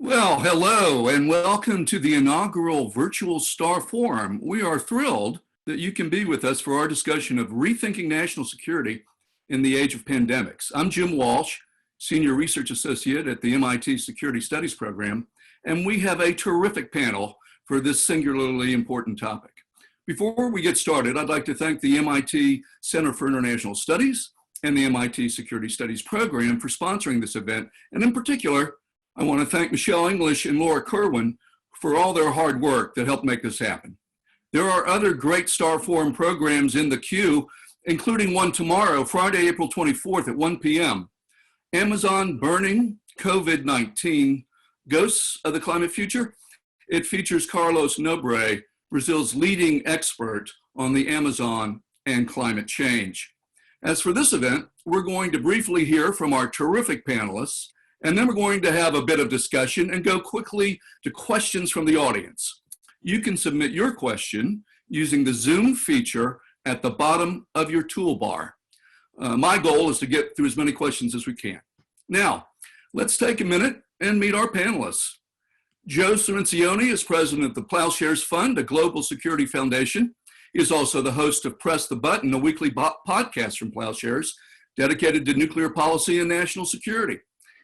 Well, hello and welcome to the inaugural virtual Starr Forum. We are thrilled that you can be with us for our discussion of rethinking national security in the age of pandemics. I'm Jim Walsh, Senior Research Associate at the MIT Security Studies Program, and we have a terrific panel for this singularly important topic. Before we get started, I'd like to thank the MIT Center for International Studies and the MIT Security Studies Program for sponsoring this event, and in particular, I want to thank Michelle English and Laura Kerwin for all their hard work that helped make this happen. There are other great Starr Forum programs in the queue, including one tomorrow, Friday, April 24th at 1 p.m. Amazon Burning COVID-19 Ghosts of the Climate Future. It features Carlos Nobre, Brazil's leading expert on the Amazon and climate change. As for this event, we're going to briefly hear from our terrific panelists, and then we're going to have a bit of discussion and go quickly to questions from the audience. You can submit your question using the Zoom feature at the bottom of your toolbar. My goal is to get through as many questions as we can. Now, let's take a minute and meet our panelists. Joe Cirincione is president of the Ploughshares Fund, a global security foundation. He is also the host of Press the Button, a weekly podcast from Ploughshares dedicated to nuclear policy and national security.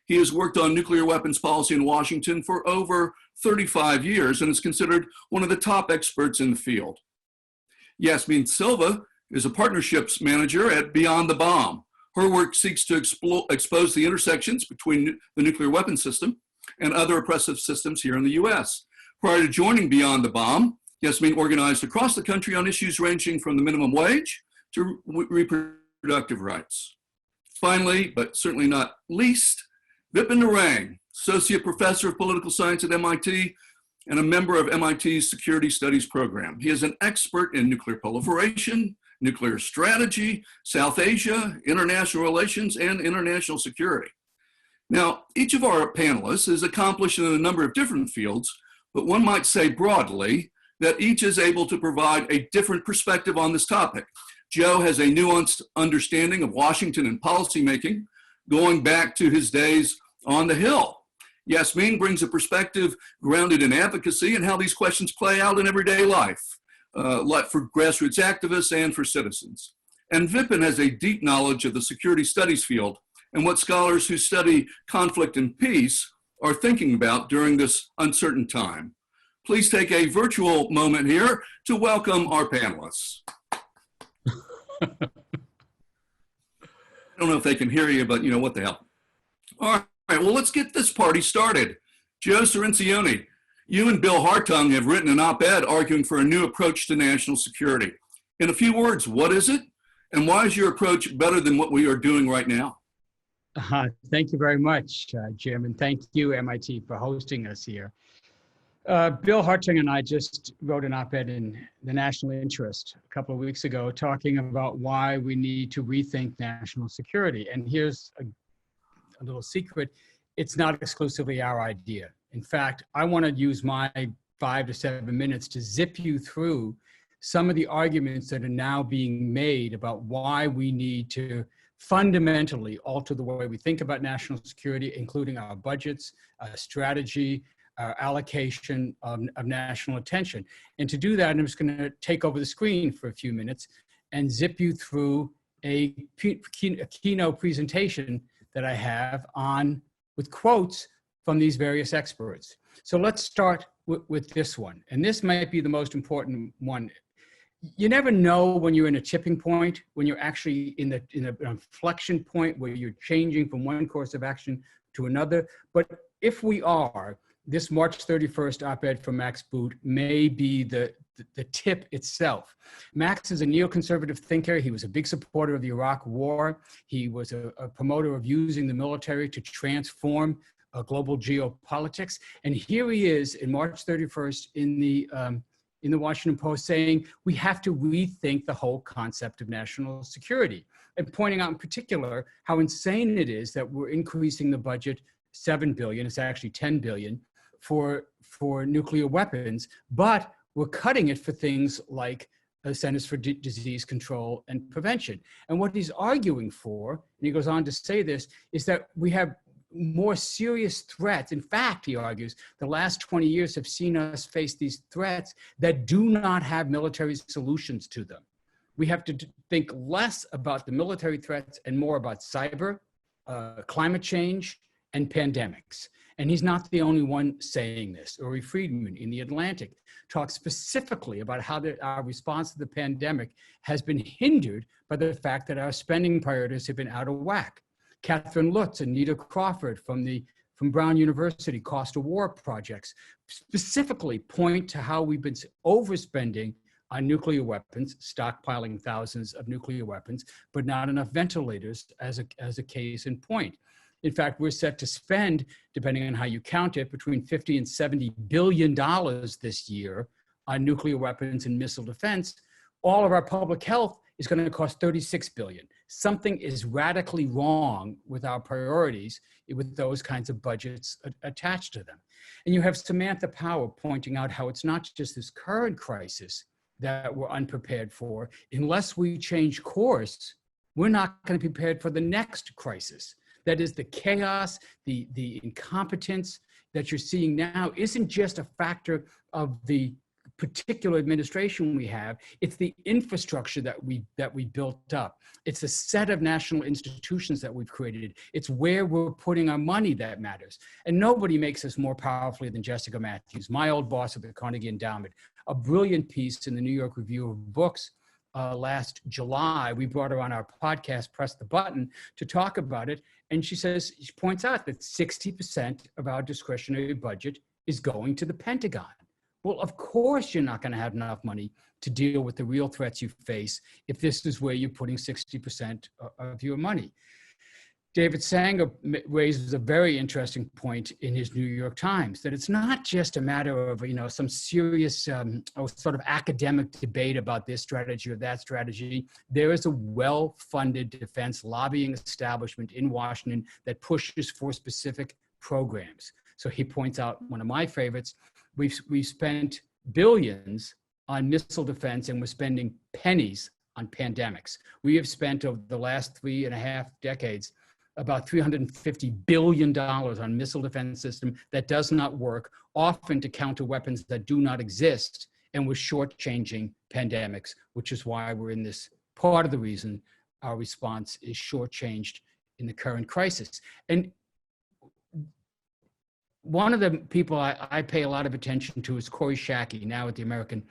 He has worked on nuclear weapons policy in Washington for over 35 years and is considered one of the top experts in the field. Yasmin Silva is a partnerships manager at Beyond the Bomb. Her work seeks to expose the intersections between the nuclear weapons system and other oppressive systems here in the US. Prior to joining Beyond the Bomb, Yasmin organized across the country on issues ranging from the minimum wage to reproductive rights. Finally, but certainly not least, Vipin Narang, Associate Professor of Political Science at MIT and a member of MIT's Security Studies Program. He is an expert in nuclear proliferation, nuclear strategy, South Asia, international relations, and international security. Now, each of our panelists is accomplished in a number of different fields, but one might say broadly that each is able to provide a different perspective on this topic. Joe has a nuanced understanding of Washington and policymaking, going back to his days on the Hill. Yasmin brings a perspective grounded in advocacy and how these questions play out in everyday life, like for grassroots activists and for citizens. And Vipin has a deep knowledge of the security studies field and what scholars who study conflict and peace are thinking about during this uncertain time. Please take a virtual moment here to welcome our panelists. I don't know if they can hear you, but you know, what the hell. All right, well, let's get this party started. Joe Cirincione, you and Bill Hartung have written an op-ed arguing for a new approach to national security. In a few words, what is it? And why is your approach better than what we are doing right now? Thank you very much, Jim, and thank you, MIT, for hosting us here. Bill Hartung and I just wrote an op-ed in the National Interest a couple of weeks ago talking about why we need to rethink national security. And here's a little secret. It's not exclusively our idea. In fact, I want to use my 5 to 7 minutes to zip you through some of the arguments that are now being made about why we need to fundamentally alter the way we think about national security, including our budgets, strategy, allocation of national attention. And to do that, I'm just going to take over the screen for a few minutes and zip you through a keynote presentation that I have with quotes from these various experts. So let's start with this one. And this might be the most important one. You never know when you're in a tipping point, when you're actually in an inflection point where you're changing from one course of action to another. But if we are, this March 31st op-ed from Max Boot may be the tip itself. Max is a neoconservative thinker. He was a big supporter of the Iraq War. He was a promoter of using the military to transform global geopolitics. And here he is in March 31st in the Washington Post saying, we have to rethink the whole concept of national security, and pointing out in particular how insane it is that we're increasing the budget $7 billion, it's actually $10 billion, for nuclear weapons, but we're cutting it for things like Centers for Disease Control and Prevention. And what he's arguing for, and he goes on to say this, is that we have more serious threats. In fact, he argues, the last 20 years have seen us face these threats that do not have military solutions to them. We have to think less about the military threats and more about cyber, climate change, and pandemics. And he's not the only one saying this. Uri Friedman in The Atlantic talks specifically about how our response to the pandemic has been hindered by the fact that our spending priorities have been out of whack. Catherine Lutz and Nita Crawford from Brown University Cost of War projects specifically point to how we've been overspending on nuclear weapons, stockpiling thousands of nuclear weapons, but not enough ventilators as a case in point. In fact, we're set to spend, depending on how you count it, between $50 and $70 billion this year on nuclear weapons and missile defense. All of our public health is going to cost $36 billion. Something is radically wrong with our priorities with those kinds of budgets attached to them. And you have Samantha Power pointing out how it's not just this current crisis that we're unprepared for. Unless we change course, we're not going to be prepared for the next crisis. That is, the chaos, the incompetence that you're seeing now isn't just a factor of the particular administration we have. It's the infrastructure that we built up. It's a set of national institutions that we've created. It's where we're putting our money that matters. And nobody makes us more powerfully than Jessica Matthews, my old boss at the Carnegie Endowment. A brilliant piece in the New York Review of Books last July. We brought her on our podcast, Press the Button, to talk about it. And she points out that 60% of our discretionary budget is going to the Pentagon. Well, of course, you're not going to have enough money to deal with the real threats you face if this is where you're putting 60% of your money. David Sanger raises a very interesting point in his New York Times, that it's not just a matter of, some serious sort of academic debate about this strategy or that strategy. There is a well-funded defense lobbying establishment in Washington that pushes for specific programs. So he points out one of my favorites. We've spent billions on missile defense and we're spending pennies on pandemics. We have spent over the last 3.5 decades about $350 billion on missile defense system that does not work, often to counter weapons that do not exist, and we're shortchanging pandemics, which is why we're in this part of the reason our response is shortchanged in the current crisis. And one of the people I pay a lot of attention to is Corey Shackey, now at the American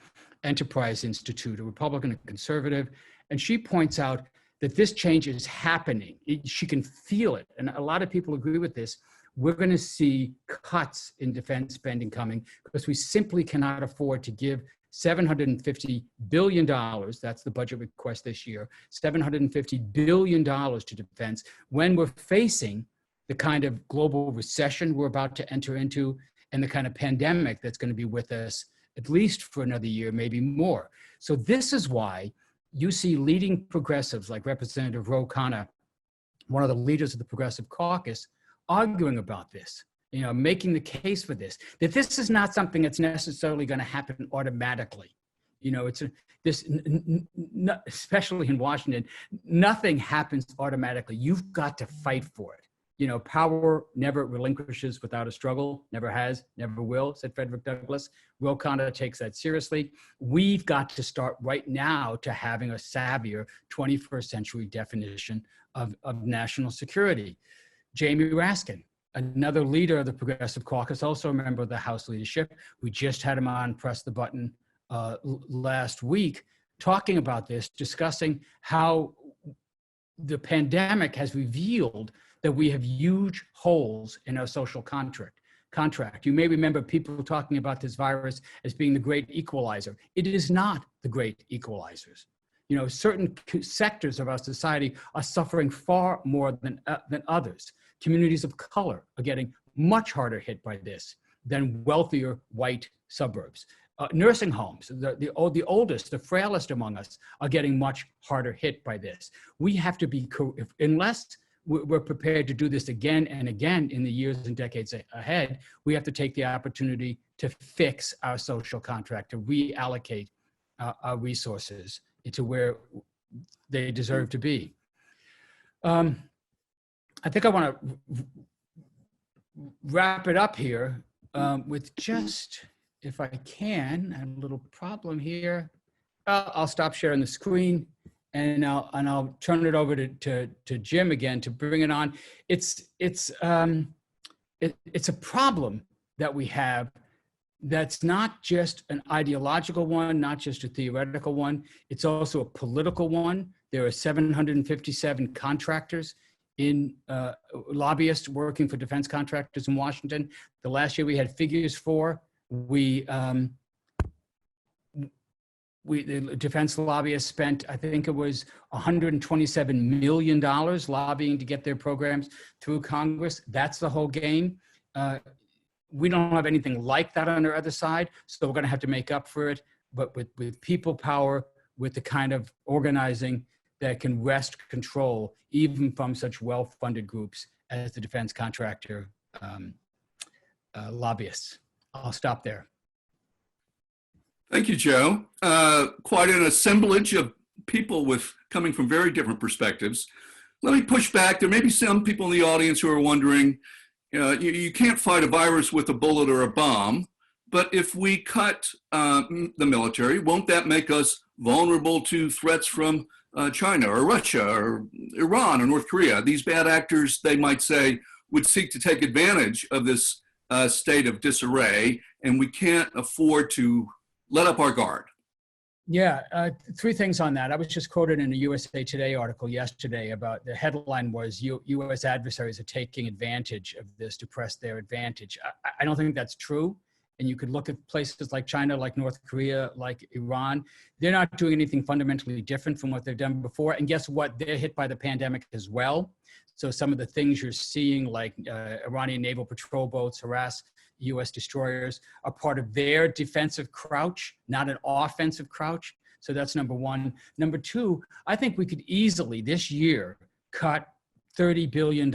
Enterprise Institute, a Republican and conservative, and she points out that this change is happening. She can feel it. And a lot of people agree with this. We're going to see cuts in defense spending coming because we simply cannot afford to give $750 billion, that's the budget request this year, $750 billion to defense when we're facing the kind of global recession we're about to enter into and the kind of pandemic that's going to be with us at least for another year, maybe more. So this is why you see leading progressives like Representative Ro Khanna, one of the leaders of the Progressive Caucus, arguing about this, making the case for this, that this is not something that's necessarily going to happen automatically. Especially in Washington, nothing happens automatically. You've got to fight for it. Power never relinquishes without a struggle, never has, never will, said Frederick Douglass. Ro Khanna takes that seriously. We've got to start right now to having a savvier 21st century definition of national security. Jamie Raskin, another leader of the Progressive Caucus, also a member of the House leadership. We just had him on Press the Button last week, talking about this, discussing how the pandemic has revealed that we have huge holes in our social contract. You may remember people talking about this virus as being the great equalizer. It is not the great equalizers. Certain sectors of our society are suffering far more than others. Communities of color are getting much harder hit by this than wealthier white suburbs. Nursing homes, the oldest, the frailest among us, are getting much harder hit by this. We have to be, unless we're prepared to do this again and again in the years and decades ahead, we have to take the opportunity to fix our social contract, to reallocate our resources into where they deserve to be. I think I want to wrap it up here with just, if I can, I have a little problem here. I'll stop sharing the screen and I'll turn it over to Jim again to bring it on. It's a problem that we have that's not just an ideological one, not just a theoretical one. It's also a political one. There are 757 contractors lobbyists working for defense contractors in Washington. The last year we had figures for, the defense lobbyists spent, I think it was $127 million lobbying to get their programs through Congress. That's the whole game. We don't have anything like that on our other side, so we're going to have to make up for it, but with people power, with the kind of organizing that can wrest control even from such well-funded groups as the defense contractor lobbyists. I'll stop there. Thank you, Joe. Quite an assemblage of people coming from very different perspectives. Let me push back. There may be some people in the audience who are wondering, you can't fight a virus with a bullet or a bomb, but if we cut the military, won't that make us vulnerable to threats from China or Russia or Iran or North Korea? These bad actors, they might say, would seek to take advantage of this state of disarray, and we can't afford to let up our guard. Yeah, three things on that. I was just quoted in a USA Today article yesterday about, the headline was, U.S. adversaries are taking advantage of this to press their advantage. I don't think that's true. And you could look at places like China, like North Korea, like Iran. They're not doing anything fundamentally different from what they've done before. And guess what? They're hit by the pandemic as well. So some of the things you're seeing, like Iranian naval patrol boats harass U.S. destroyers, are part of their defensive crouch, not an offensive crouch. So that's number one. Number two, I think we could easily this year cut $30 billion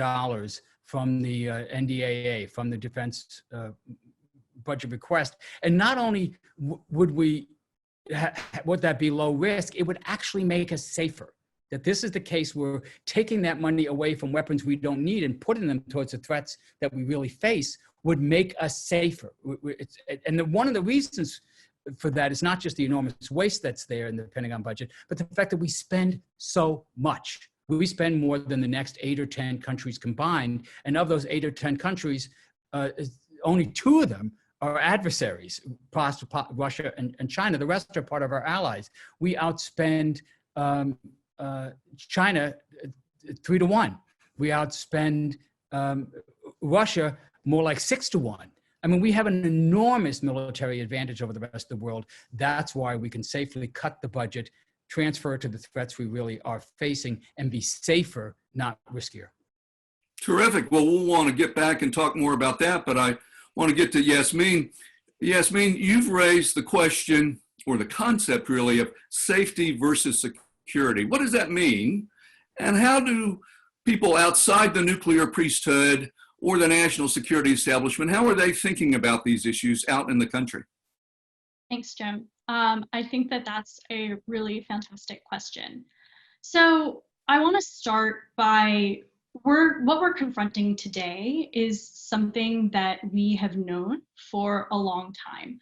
from the NDAA, from the defense budget request. And not only would that be low risk, it would actually make us safer. That this is the case where taking that money away from weapons we don't need and putting them towards the threats that we really face would make us safer. And one of the reasons for that is not just the enormous waste that's there in the Pentagon budget, but the fact that we spend so much. We spend more than the next 8 or 10 countries combined. And of those 8 or 10 countries, only 2 of them are adversaries, Russia and China. The rest are part of our allies. We outspend China 3 to 1. We outspend Russia more like 6 to 1. I mean, we have an enormous military advantage over the rest of the world. That's why we can safely cut the budget, transfer it to the threats we really are facing, and be safer, not riskier. Terrific. Well, we'll want to get back and talk more about that, but I want to get to Yasmin. Yasmin, you've raised the question, or the concept really, of safety versus security. What does that mean? And how do people outside the nuclear priesthood or the national security establishment, how are they thinking about these issues out in the country? Thanks, Jim. I think that that's a really fantastic question. So I want to start by what we're confronting today is something that we have known for a long time.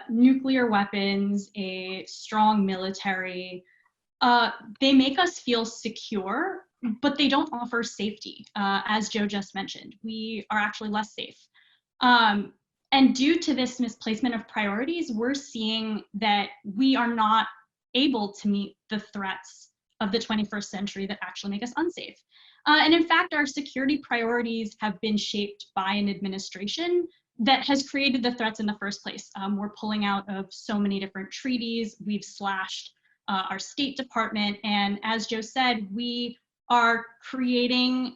Nuclear weapons, a strong military, they make us feel secure, but they don't offer safety. As Joe just mentioned, we are actually less safe. And due to this misplacement of priorities, we're seeing that we are not able to meet the threats of the 21st century that actually make us unsafe. And in fact, our security priorities have been shaped by an administration that has created the threats in the first place. We're pulling out of so many different treaties. We've slashed our State Department. And as Joe said, we are creating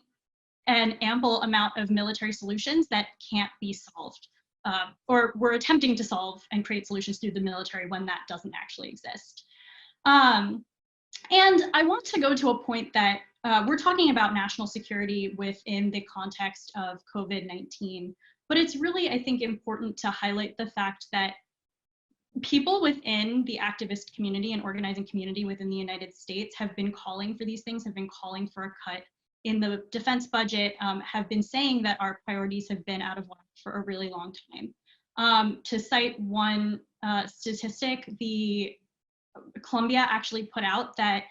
an ample amount of military solutions that can't be solved. Or we're attempting to solve and create solutions through the military when that doesn't actually exist. And I want to go to a point that we're talking about national security within the context of COVID-19, but it's really, I think, important to highlight the fact that people within the activist community and organizing community within the United States have been calling for these things, have been calling for a cut in the defense budget have been saying that our priorities have been out of whack for a really long time. To cite one statistic, Columbia actually put out that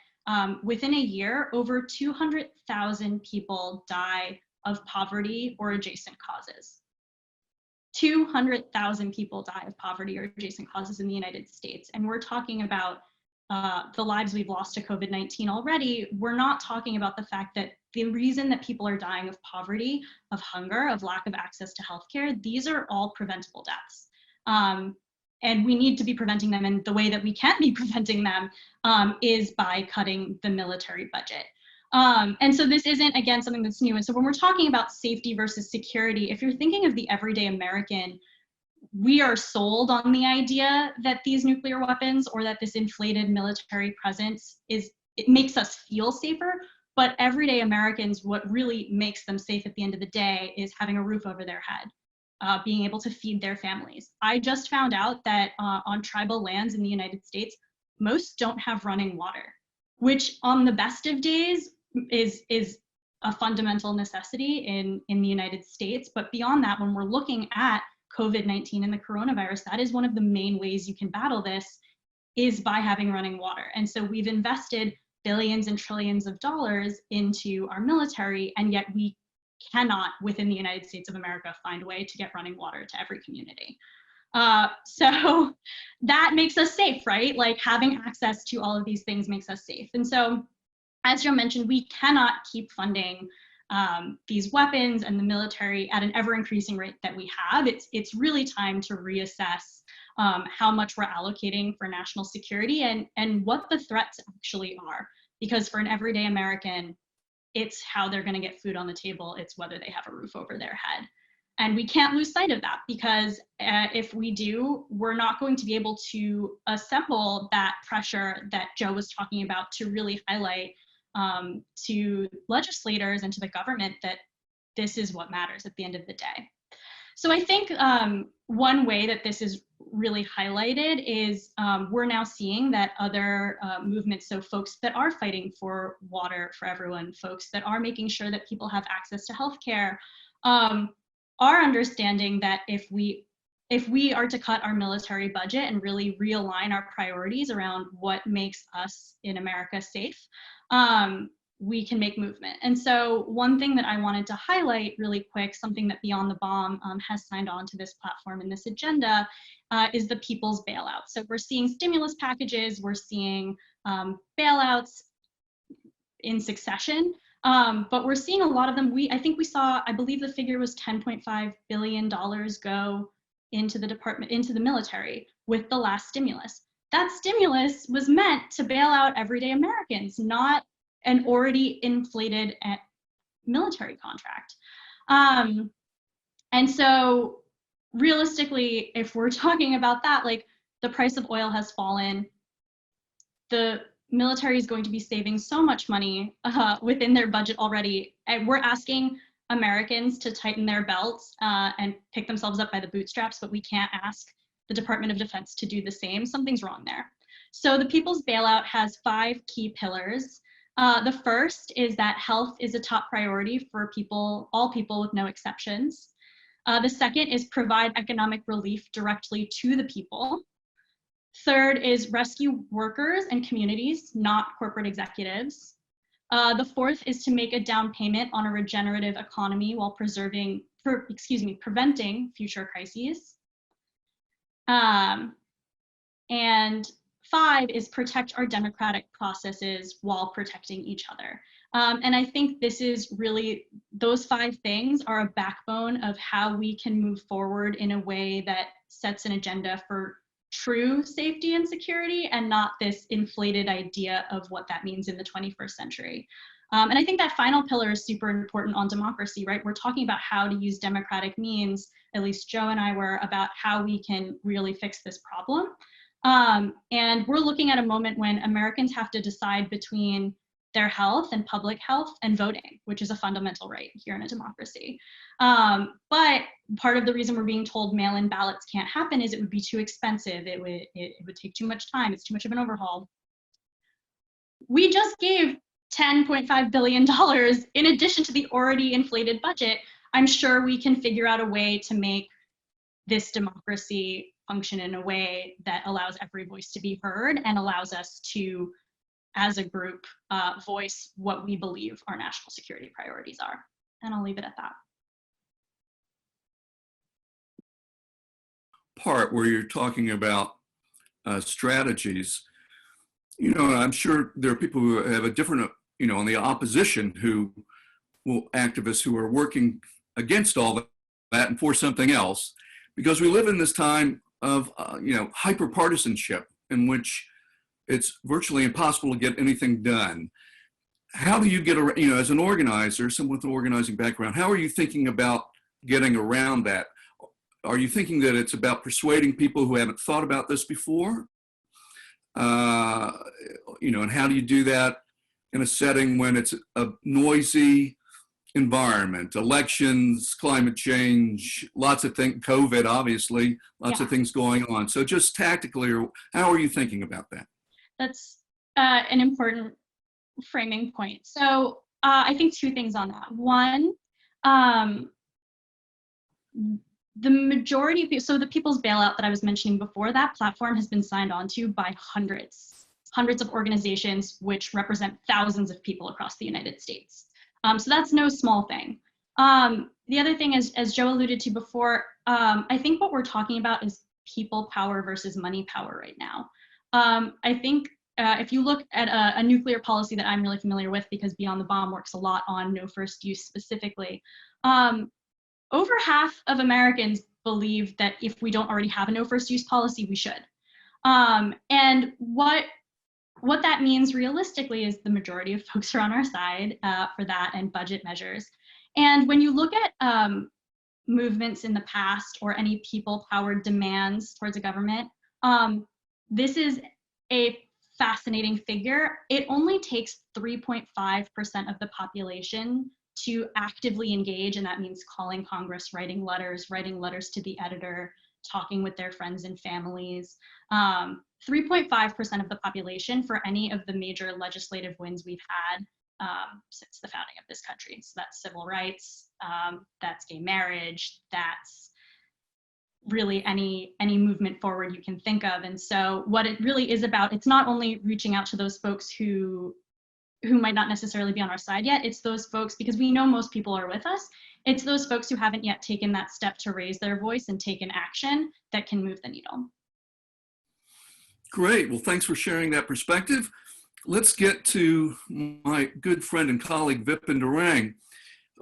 within a year, over 200,000 people die of poverty or adjacent causes. 200,000 people die of poverty or adjacent causes in the United States. And we're talking about the lives we've lost to COVID-19 already. We're not talking about the fact that the reason that people are dying of poverty, of hunger, of lack of access to healthcare, these are all preventable deaths. And we need to be preventing them, and the way that we can be preventing them is by cutting the military budget. And so this isn't, again, something that's new. And so when we're talking about safety versus security, if you're thinking of the everyday American, we are sold on the idea that these nuclear weapons or that this inflated military presence it makes us feel safer. But everyday Americans, what really makes them safe at the end of the day is having a roof over their head, being able to feed their families. I just found out that on tribal lands in the United States, most don't have running water, which on the best of days is a fundamental necessity in the United States. But beyond that, when we're looking at COVID-19 and the coronavirus, that is one of the main ways you can battle this, is by having running water. And so we've invested billions and trillions of dollars into our military, and yet we cannot, within the United States of America, find a way to get running water to every community. So that makes us safe, right? Like having access to all of these things makes us safe. And so, as Joe mentioned, we cannot keep funding these weapons and the military at an ever increasing rate that we have. It's really time to reassess how much we're allocating for national security and what the threats actually are. Because for an everyday American, it's how they're going to get food on the table. It's whether they have a roof over their head. And we can't lose sight of that, because if we do, we're not going to be able to assemble that pressure that Joe was talking about to really highlight to legislators and to the government that this is what matters at the end of the day. So I think one way that this is really highlighted is we're now seeing that other movements, so folks that are fighting for water for everyone, folks that are making sure that people have access to healthcare, are understanding that if we are to cut our military budget and really realign our priorities around what makes us in America safe, we can make movement. And so one thing that I wanted to highlight really quick, something that Beyond the Bomb has signed on to this platform and this agenda, is the people's bailout. So we're seeing stimulus packages, we're seeing bailouts in succession, but we're seeing a lot of them. I believe the figure was $10.5 billion go into the military with the last stimulus. That stimulus was meant to bail out everyday Americans, not an already inflated military contract. And so realistically, if we're talking about that, like the price of oil has fallen, the military is going to be saving so much money within their budget already. And we're asking Americans to tighten their belts and pick themselves up by the bootstraps, but we can't ask the Department of Defense to do the same. Something's wrong there. So the People's Bailout has 5 key pillars. The first is that health is a top priority for all people with no exceptions. The second is provide economic relief directly to the people. Third is rescue workers and communities, not corporate executives. The fourth is to make a down payment on a regenerative economy while preventing future crises. And 5 is protect our democratic processes while protecting each other. And I think this is really, those 5 things are a backbone of how we can move forward in a way that sets an agenda for true safety and security, and not this inflated idea of what that means in the 21st century. And I think that final pillar is super important on democracy, right? We're talking about how to use democratic means, at least Joe and I were, about how we can really fix this problem. And we're looking at a moment when Americans have to decide between their health and public health and voting, which is a fundamental right here in a democracy. But part of the reason we're being told mail-in ballots can't happen is it would be too expensive. It would take too much time. It's too much of an overhaul. We just gave $10.5 billion in addition to the already inflated budget, I'm sure we can figure out a way to make this democracy function in a way that allows every voice to be heard and allows us to, as a group, voice what we believe our national security priorities are. And I'll leave it at that. Part where you're talking about strategies, you know, I'm sure there are people who have a different, you know, on the opposition activists who are working against all that and for something else, because we live in this time of, you know, hyper-partisanship in which it's virtually impossible to get anything done. How do you get around, you know, as an organizer, someone with an organizing background, how are you thinking about getting around that? Are you thinking that it's about persuading people who haven't thought about this before? You know, and how do you do that in a setting when it's a noisy environment, elections, climate change, lots of things, COVID, obviously, lots of things going on. So just tactically, how are you thinking about that? That's an important framing point. So I think two things on that. One, the majority of people, so the People's Bailout that I was mentioning before, that platform has been signed onto by hundreds of organizations, which represent thousands of people across the United States. So that's no small thing. The other thing is, as Joe alluded to before, I think what we're talking about is people power versus money power right now. I think if you look at a nuclear policy that I'm really familiar with, because Beyond the Bomb works a lot on no first use specifically, over half of Americans believe that if we don't already have a no first use policy, we should. And what that means realistically is the majority of folks are on our side for that and budget measures. And when you look at movements in the past or any people-powered demands towards a government, this is a fascinating figure. It only takes 3.5% of the population to actively engage, and that means calling Congress, writing letters to the editor, talking with their friends and families. 3.5% of the population for any of the major legislative wins we've had since the founding of this country. So that's civil rights, that's gay marriage, that's really any movement forward you can think of. And so what it really is about, it's not only reaching out to those folks who might not necessarily be on our side yet, it's those folks, because we know most people are with us, it's those folks who haven't yet taken that step to raise their voice and taken action that can move the needle. Great, well, thanks for sharing that perspective. Let's get to my good friend and colleague, Vipin Narang.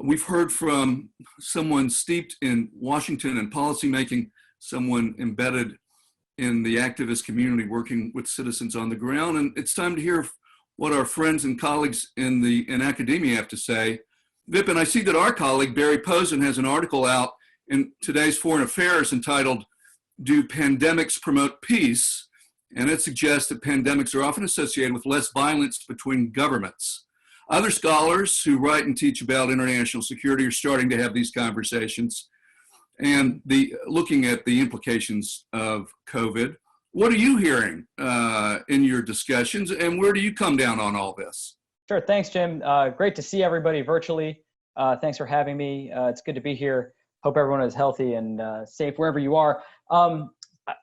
We've heard from someone steeped in Washington and policymaking, someone embedded in the activist community working with citizens on the ground, and it's time to hear what our friends and colleagues in academia have to say. Vipin, I see that our colleague Barry Posen has an article out in today's Foreign Affairs entitled, "Do Pandemics Promote Peace?" And it suggests that pandemics are often associated with less violence between governments. Other scholars who write and teach about international security are starting to have these conversations and looking at the implications of COVID. What are you hearing in your discussions, and where do you come down on all this? Sure, thanks, Jim. Great to see everybody virtually. Thanks for having me. It's good to be here. Hope everyone is healthy and safe wherever you are.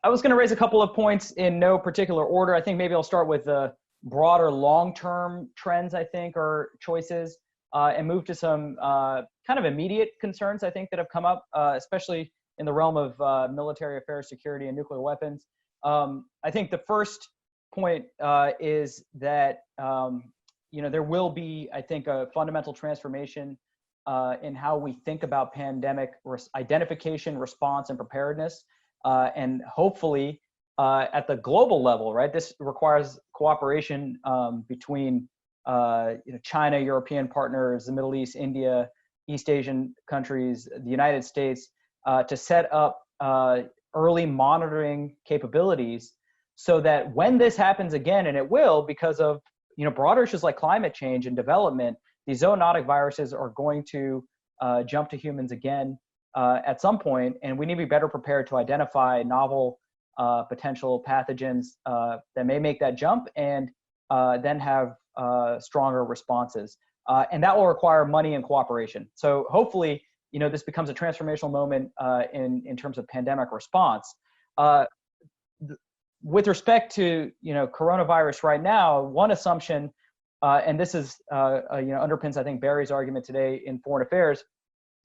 I was going to raise a couple of points in no particular order. I think maybe I'll start with the broader long-term trends, I think, or choices, and move to some kind of immediate concerns, I think, that have come up, especially in the realm of military affairs, security, and nuclear weapons. I think the first point is that there will be, I think, a fundamental transformation in how we think about pandemic identification, response, and preparedness, and hopefully at the global level, right? This requires cooperation between China, European partners, the Middle East, India, East Asian countries, the United States, to set up early monitoring capabilities so that when this happens again, and it will because of broader issues like climate change and development, these zoonotic viruses are going to jump to humans again at some point, and we need to be better prepared to identify novel potential pathogens that may make that jump, and then have stronger responses. And that will require money and cooperation. So hopefully, this becomes a transformational moment in terms of pandemic response. With respect to coronavirus right now, one assumption, and this is underpins I think Barry's argument today in Foreign Affairs,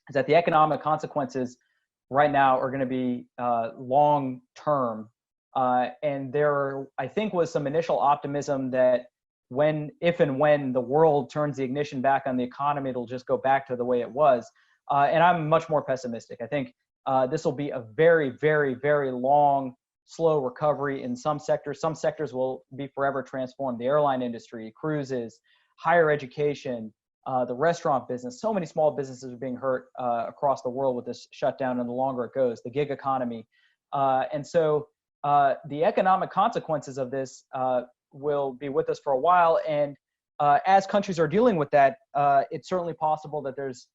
is that the economic consequences right now are going to be long term, and there I think was some initial optimism that if and when the world turns the ignition back on the economy, it'll just go back to the way it was. And I'm much more pessimistic. I think this will be a very, very, very long, slow recovery in some sectors. Some sectors will be forever transformed. The airline industry, cruises, higher education, the restaurant business. So many small businesses are being hurt across the world with this shutdown, and the longer it goes, the gig economy. And so the economic consequences of this will be with us for a while. And as countries are dealing with that, it's certainly possible that there's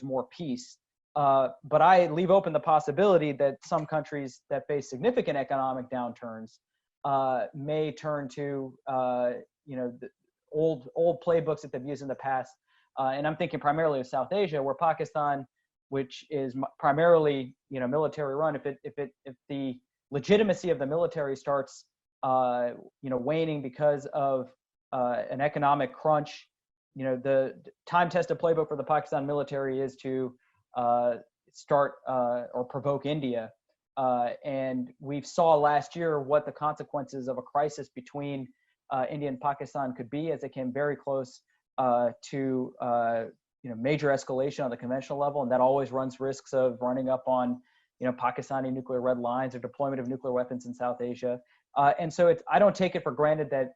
more peace. But I leave open the possibility that some countries that face significant economic downturns may turn to the old playbooks that they've used in the past. And I'm thinking primarily of South Asia, where Pakistan, which is primarily military run, if the legitimacy of the military starts waning because of an economic crunch, the time-tested playbook for the Pakistan military is to start or provoke India. And we saw last year what the consequences of a crisis between India and Pakistan could be, as it came very close to major escalation on the conventional level, and that always runs risks of running up on Pakistani nuclear red lines or deployment of nuclear weapons in South Asia. And so I don't take it for granted that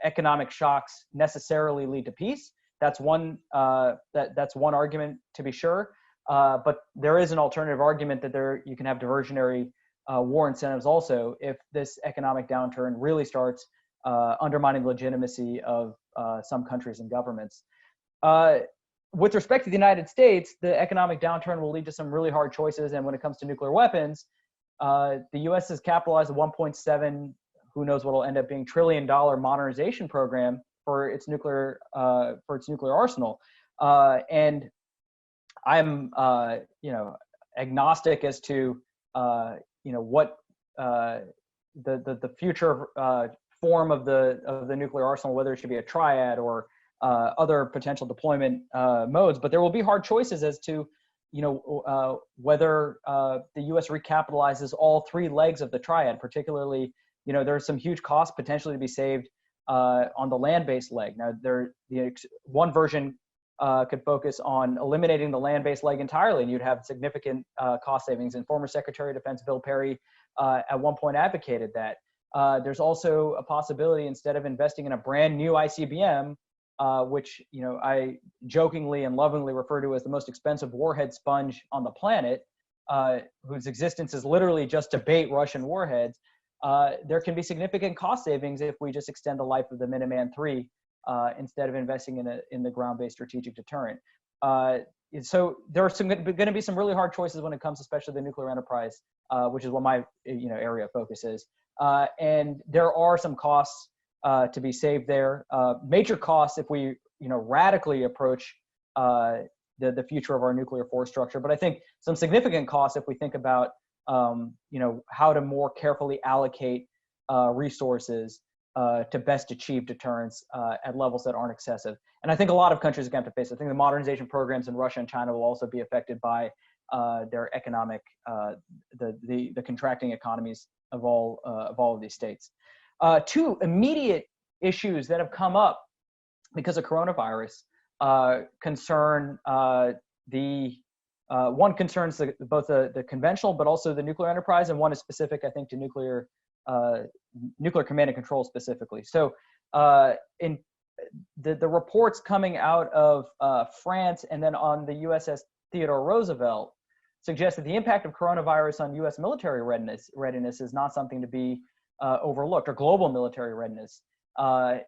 economic shocks necessarily lead to peace. That's one that's one argument, to be sure. But there is an alternative argument that you can have diversionary war incentives also if this economic downturn really starts undermining the legitimacy of some countries and governments. With respect to the United States, the economic downturn will lead to some really hard choices. And when it comes to nuclear weapons, the U.S. has capitalized a $1.7, who knows what will end up being, $1 trillion modernization program for its nuclear arsenal. And I'm agnostic as to what the future form of the nuclear arsenal, whether it should be a triad or other potential deployment modes. But there will be hard choices as to whether the U.S. recapitalizes all three legs of the triad. Particularly, there's some huge costs potentially to be saved on the land-based leg. Now, one version could focus on eliminating the land-based leg entirely, and you'd have significant cost savings. And former Secretary of Defense Bill Perry at one point advocated that. There's also a possibility, instead of investing in a brand new ICBM, which I jokingly and lovingly refer to as the most expensive warhead sponge on the planet, whose existence is literally just to bait Russian warheads, there can be significant cost savings if we just extend the life of the Minuteman III instead of investing in the ground-based strategic deterrent. So there are going to be some really hard choices when it comes, especially the nuclear enterprise, which is what my area of focus is. And there are some costs to be saved there. Major costs if we radically approach the future of our nuclear force structure. But I think some significant costs if we think about how to more carefully allocate resources to best achieve deterrence at levels that aren't excessive. And I think a lot of countries are going to have to face it. I think the modernization programs in Russia and China will also be affected by their economic, the contracting economies of all of these states. Two immediate issues that have come up because of coronavirus concern one concerns both the conventional but also the nuclear enterprise, and one is specific, I think, to nuclear command and control specifically. So in the reports coming out of France and then on the USS Theodore Roosevelt suggest that the impact of coronavirus on U.S. military readiness is not something to be overlooked, or global military readiness.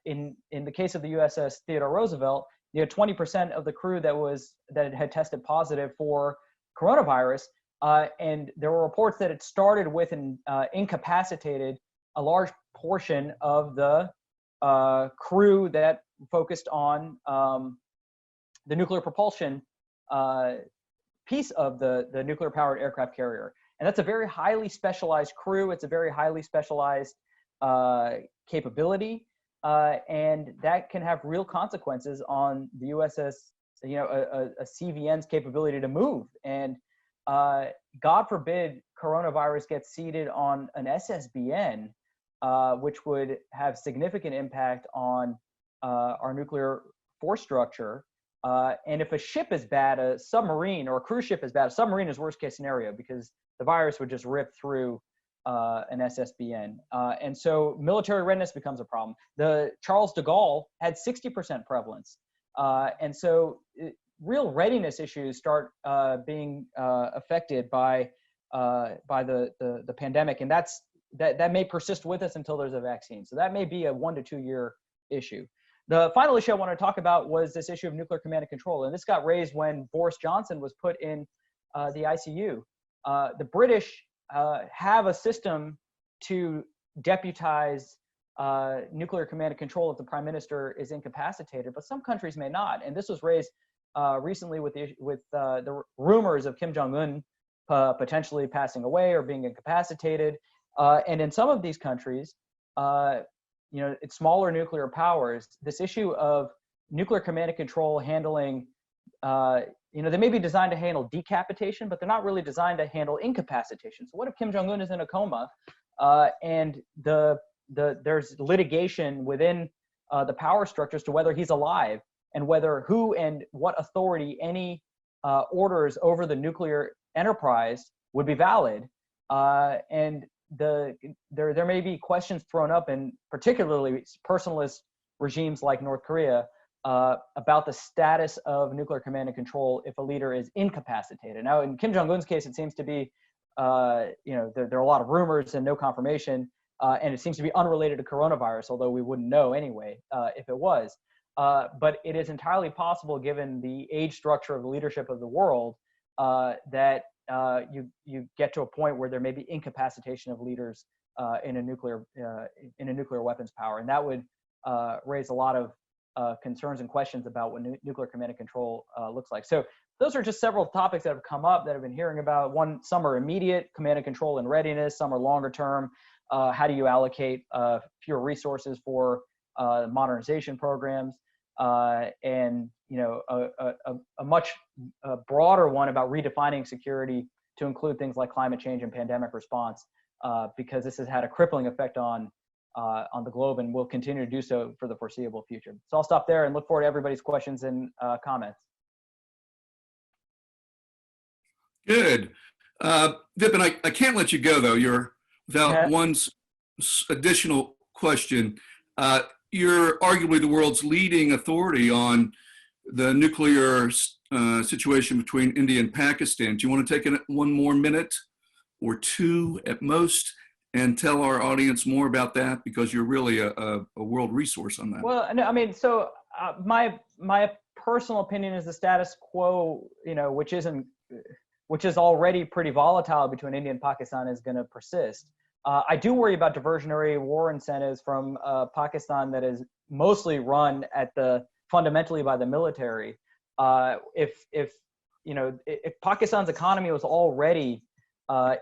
In the case of the USS Theodore Roosevelt, you had 20% of the crew that had tested positive for coronavirus, and there were reports that it started with incapacitated a large portion of the crew that focused on the nuclear propulsion piece of the nuclear powered aircraft carrier. And that's a very highly specialized crew. It's a very highly specialized capability. And that can have real consequences on the USS, a CVN's capability to move. And God forbid coronavirus gets seeded on an SSBN, which would have significant impact on our nuclear force structure. And if a ship is bad, a submarine or a cruise ship is bad, a submarine is worst case scenario because the virus would just rip through an SSBN. And so military readiness becomes a problem. The Charles de Gaulle had 60% prevalence. And so real readiness issues start being affected by the pandemic. And that may persist with us until there's a vaccine. So that may be a 1 to 2 year issue. The final issue I want to talk about was this issue of nuclear command and control. And this got raised when Boris Johnson was put in the ICU. The British have a system to deputize nuclear command and control if the prime minister is incapacitated, but some countries may not. And this was raised recently with the rumors of Kim Jong-un potentially passing away or being incapacitated. And in some of these countries, it's smaller nuclear powers, this issue of nuclear command and control handling, they may be designed to handle decapitation, but they're not really designed to handle incapacitation. So what if Kim Jong-un is in a coma and there's litigation within the power structures to whether he's alive and who and what authority any orders over the nuclear enterprise would be valid. And there may be questions thrown up in particularly personalist regimes like North Korea about the status of nuclear command and control if a leader is incapacitated. Now, in Kim Jong-un's case, it seems to be, there are a lot of rumors and no confirmation, and it seems to be unrelated to coronavirus, although we wouldn't know anyway if it was. But it is entirely possible, given the age structure of the leadership of the world, that you get to a point where there may be incapacitation of leaders in a nuclear weapons power, and that would raise a lot of concerns and questions about what nuclear command and control looks like. So those are just several topics that have come up that I've been hearing about. Some are immediate, command and control and readiness. Some are longer term. How do you allocate fewer resources for modernization programs? And a much broader one about redefining security to include things like climate change and pandemic response, because this has had a crippling effect on the globe and will continue to do so for the foreseeable future. So I'll stop there and look forward to everybody's questions and comments. Good. Vipin, I can't let you go, though. You're without one additional question. You're arguably the world's leading authority on the nuclear situation between India and Pakistan. Do you want to take one more minute or two at most and tell our audience more about that, because you're really a world resource on that? Well, no, I mean, so my personal opinion is the status quo, which is already pretty volatile between India and Pakistan, is going to persist. I do worry about diversionary war incentives from Pakistan that is mostly run fundamentally by the military. If Pakistan's economy was already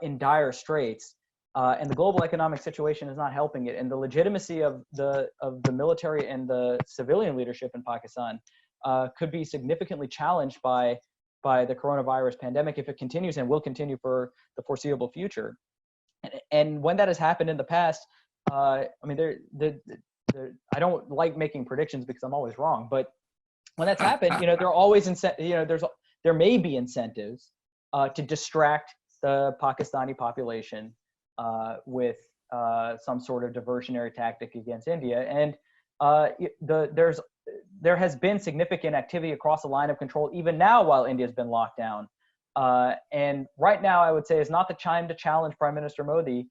in dire straits, and the global economic situation is not helping it, and the legitimacy of the military and the civilian leadership in Pakistan could be significantly challenged by the coronavirus pandemic if it continues, and will continue for the foreseeable future. And when that has happened in the past, I don't like making predictions because I'm always wrong, but when that's happened, there are always there may be incentives to distract the Pakistani population with some sort of diversionary tactic against India. And there has been significant activity across the line of control, even now while India's been locked down. And right now, I would say is not the time to challenge Prime Minister Modi,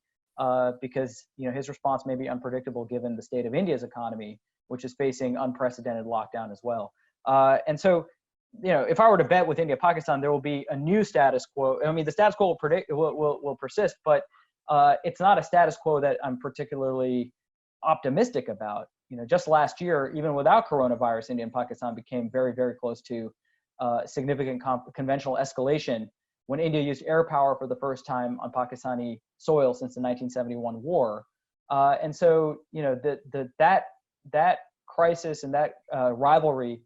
because his response may be unpredictable given the state of India's economy, which is facing unprecedented lockdown as well. And so, if I were to bet with India, Pakistan, there will be a new status quo. I mean, the status quo will persist, but it's not a status quo that I'm particularly optimistic about. just last year, even without coronavirus, India and Pakistan became very, very close to significant conventional escalation when India used air power for the first time on Pakistani soil since the 1971 war. And so, that crisis and that rivalry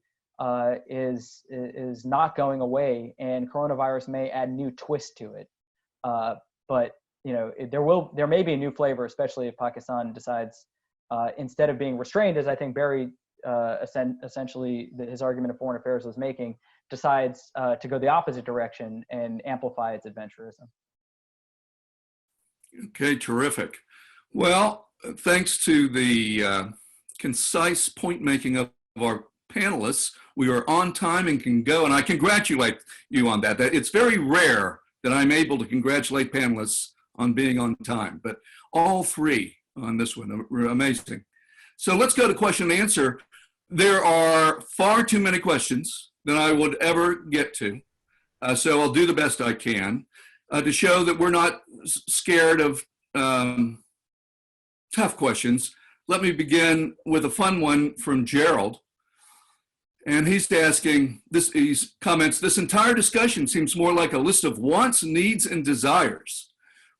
is not going away, and coronavirus may add new twist to it. But there may be a new flavor, especially if Pakistan decides, instead of being restrained, as I think Barry essentially his argument of foreign affairs was making, decides to go the opposite direction and amplify its adventurism. Okay, terrific. Well, thanks to the concise point making of our panelists, we are on time and can go, and I congratulate you on that. It's very rare that I'm able to congratulate panelists on being on time, but all three on this one were amazing. So let's go to question and answer. There are far too many questions than I would ever get to, so I'll do the best I can to show that we're not scared of tough questions. Let me begin with a fun one from Gerald. And he's asking, he comments, this entire discussion seems more like a list of wants, needs, and desires,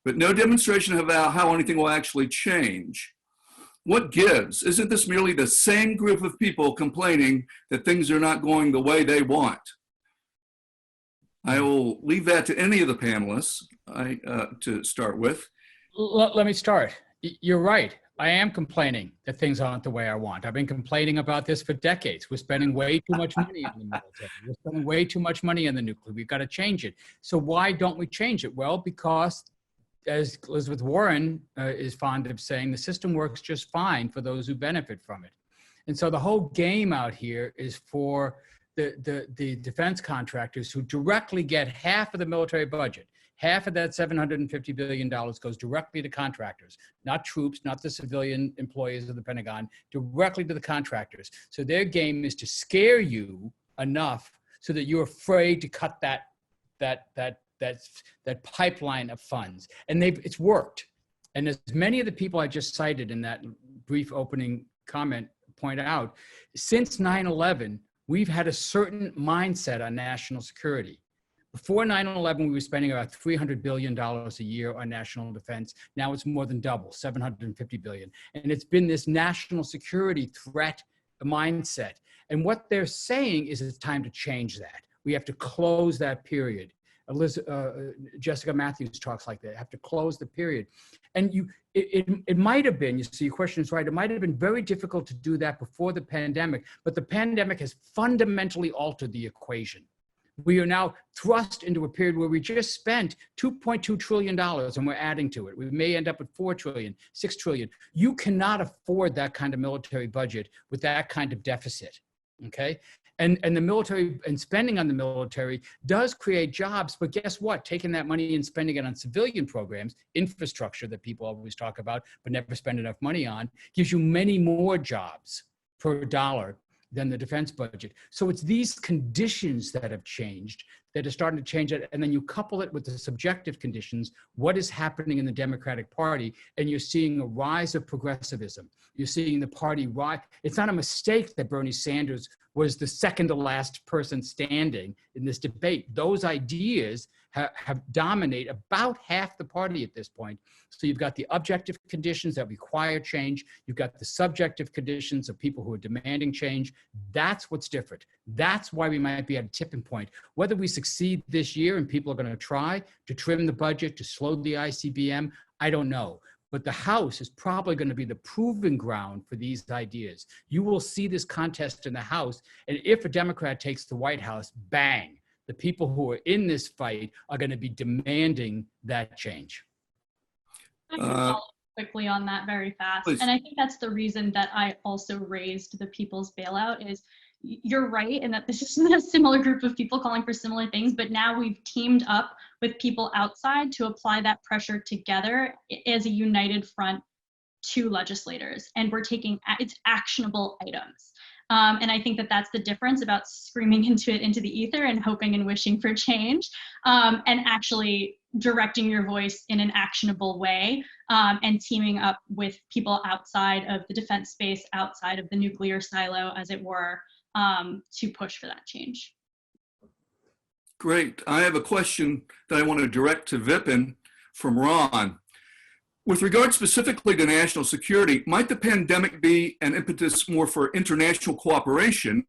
but no demonstration of how anything will actually change. What gives? Isn't this merely the same group of people complaining that things are not going the way they want? I will leave that to any of the panelists to start with. Let me start. You're right. I am complaining that things aren't the way I want. I've been complaining about this for decades. We're spending way too much money on the military. We're spending way too much money on the nuclear. We've got to change it. So why don't we change it? Well, because as Elizabeth Warren is fond of saying, the system works just fine for those who benefit from it. And so the whole game out here is for the defense contractors who directly get half of the military budget. Half of that $750 billion goes directly to contractors, not troops, not the civilian employees of the Pentagon, directly to the contractors. So their game is to scare you enough so that you're afraid to cut that pipeline of funds. And it's worked. And as many of the people I just cited in that brief opening comment point out, since 9/11, we've had a certain mindset on national security. Before 9/11, we were spending about $300 billion a year on national defense. Now it's more than double, $750 billion. And it's been this national security threat mindset. And what they're saying is it's time to change that. We have to close that period. Jessica Matthews talks like that, have to close the period. And it might have been, you see, your question is right, it might have been very difficult to do that before the pandemic, but the pandemic has fundamentally altered the equation. We are now thrust into a period where we just spent $2.2 trillion and we're adding to it. We may end up at $4 trillion, $6 trillion. You cannot afford that kind of military budget with that kind of deficit, okay? And the military and spending on the military does create jobs, but guess what? Taking that money and spending it on civilian programs, infrastructure that people always talk about but never spend enough money on, gives you many more jobs per dollar than the defense budget. So it's these conditions that have changed that are starting to change it. And then you couple it with the subjective conditions, what is happening in the Democratic Party, and you're seeing a rise of progressivism. You're seeing the party rise. It's not a mistake that Bernie Sanders was the second to last person standing in this debate. Those ideas have dominate about half the party at this point. So you've got the objective conditions that require change. You've got the subjective conditions of people who are demanding change. That's what's different. That's why we might be at a tipping point. Whether we succeed this year and people are going to try to trim the budget, to slow the ICBM, I don't know. But the House is probably going to be the proving ground for these ideas. You will see this contest in the House, and if a Democrat takes the White House, bang, the people who are in this fight are going to be demanding that change. I can follow quickly on that very fast. Please. And I think that's the reason that I also raised the people's bailout is you're right in that this is a similar group of people calling for similar things, but now we've teamed up with people outside to apply that pressure together as a united front to legislators. And we're taking, it's actionable items. And I think that that's the difference about screaming into the ether and hoping and wishing for change, and actually directing your voice in an actionable way, and teaming up with people outside of the defense space, outside of the nuclear silo, as it were, to push for that change. Great. I have a question that I want to direct to Vipin from Ron. With regard specifically to national security, might the pandemic be an impetus more for international cooperation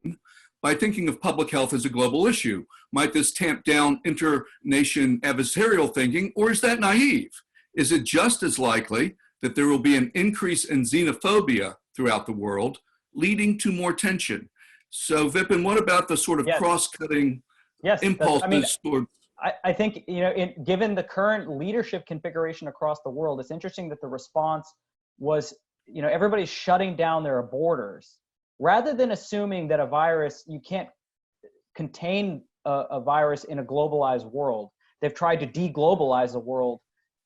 by thinking of public health as a global issue? Might this tamp down inter-nation adversarial thinking, or is that naive? Is it just as likely that there will be an increase in xenophobia throughout the world, leading to more tension? So Vipin, what about the sort of cross-cutting impulses toward? I think, you know, given the current leadership configuration across the world, it's interesting that the response was, you know, everybody's shutting down their borders. Rather than assuming that a virus, you can't contain a virus in a globalized world, they've tried to de-globalize the world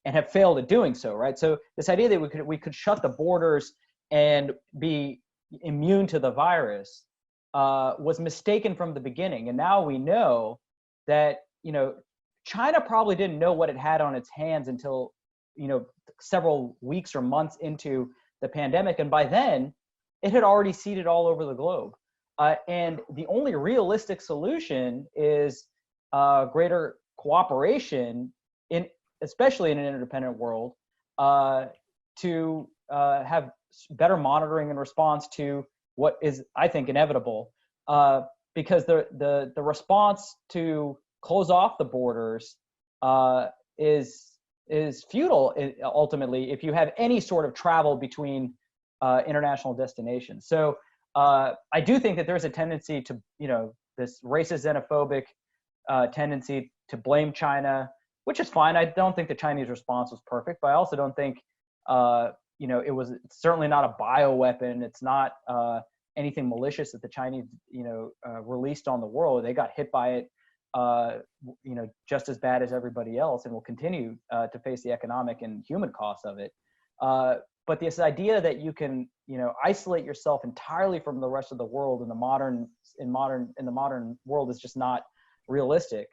and have failed at doing so, right? So this idea that we could shut the borders and be immune to the virus was mistaken from the beginning. And now we know that, you know, China probably didn't know what it had on its hands until, you know, several weeks or months into the pandemic. And by then, it had already seeded all over the globe. And the only realistic solution is greater cooperation, especially in an interdependent world, to have better monitoring and response to what is, I think, inevitable. Because the response to close off the borders is futile ultimately if you have any sort of travel between international destinations. So I do think that there's a tendency to, you know, this racist, xenophobic tendency to blame China, which is fine. I don't think the Chinese response was perfect, but I also don't think, you know, it's certainly not a bioweapon. It's not anything malicious that the Chinese, you know, released on the world. They got hit by it, you know, just as bad as everybody else, and will continue to face the economic and human costs of it. But this idea that you can, you know, isolate yourself entirely from the rest of the world in the modern world is just not realistic.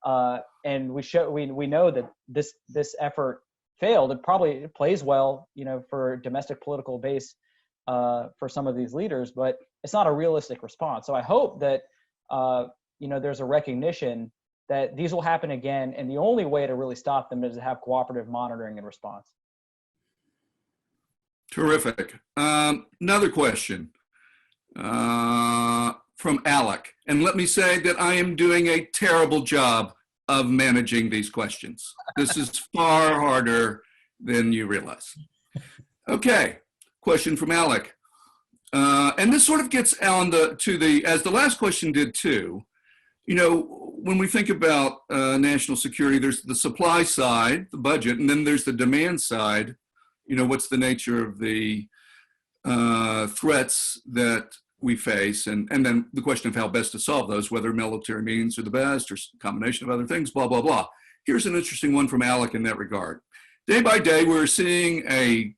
And we know that this effort failed. It plays well, you know, for domestic political base for some of these leaders, but it's not a realistic response. So I hope that you know, there's a recognition that these will happen again, and the only way to really stop them is to have cooperative monitoring and response. Terrific. Another question from Alec. And let me say that I am doing a terrible job of managing these questions. This is far harder than you realize. Okay, question from Alec. And this sort of gets on as the last question did too. You know, when we think about national security, there's the supply side, the budget, and then there's the demand side. You know, what's the nature of the threats that we face, and then the question of how best to solve those, whether military means are the best or a combination of other things, blah, blah, blah. Here's an interesting one from Alec in that regard. Day by day, we're seeing a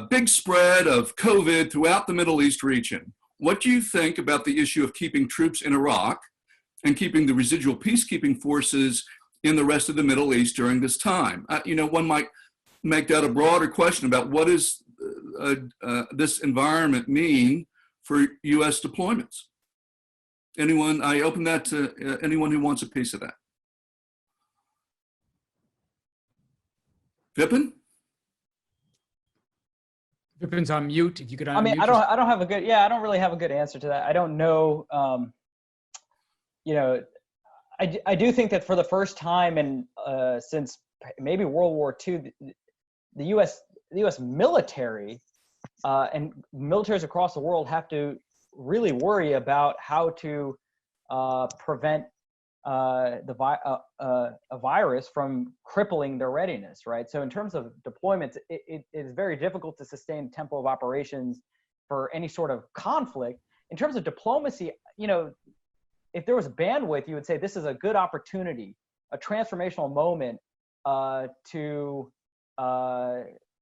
big spread of COVID throughout the Middle East region. What do you think about the issue of keeping troops in Iraq and keeping the residual peacekeeping forces in the rest of the Middle East during this time? You know, one might make that a broader question about what does this environment mean for U.S. deployments? Anyone? I open that to anyone who wants a piece of that. Vipin? Vipin's on mute. If you could unmute. I mean, I don't really have a good answer to that. I don't know. You know, I do think that for the first time in since maybe World War II, the U.S. military and militaries across the world have to really worry about how to prevent a virus from crippling their readiness, right? So in terms of deployments, it is very difficult to sustain tempo of operations for any sort of conflict. In terms of diplomacy, you know, if there was bandwidth, you would say this is a good opportunity, a transformational moment to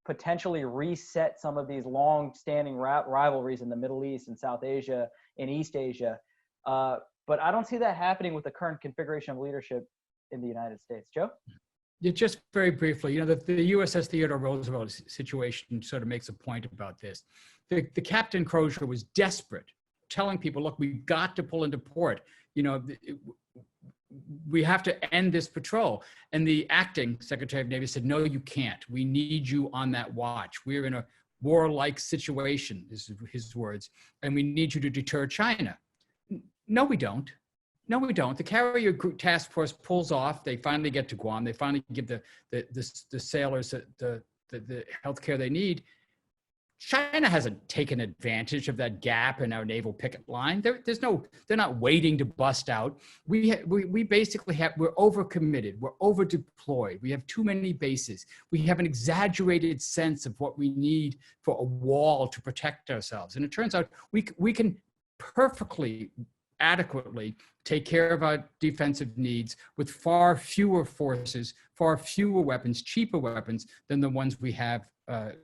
potentially reset some of these long-standing rivalries in the Middle East and South Asia and East Asia. But I don't see that happening with the current configuration of leadership in the United States. Joe? Yeah, just very briefly, the USS Theodore Roosevelt situation sort of makes a point about this. The Captain Crozier was desperate, telling people, look, we've got to pull into port. We have to end this patrol. And the acting Secretary of Navy said, no, you can't. We need you on that watch. We're in a warlike situation, is his words, and we need you to deter China. No, we don't. No, we don't. The carrier task force pulls off. They finally get to Guam. They finally give the sailors the health care they need. China hasn't taken advantage of that gap in our naval picket line. They're not waiting to bust out. We basically we're overcommitted. We're over deployed. We have too many bases. We have an exaggerated sense of what we need for a wall to protect ourselves. And it turns out we can perfectly adequately take care of our defensive needs with far fewer forces, far fewer weapons, cheaper weapons than the ones we have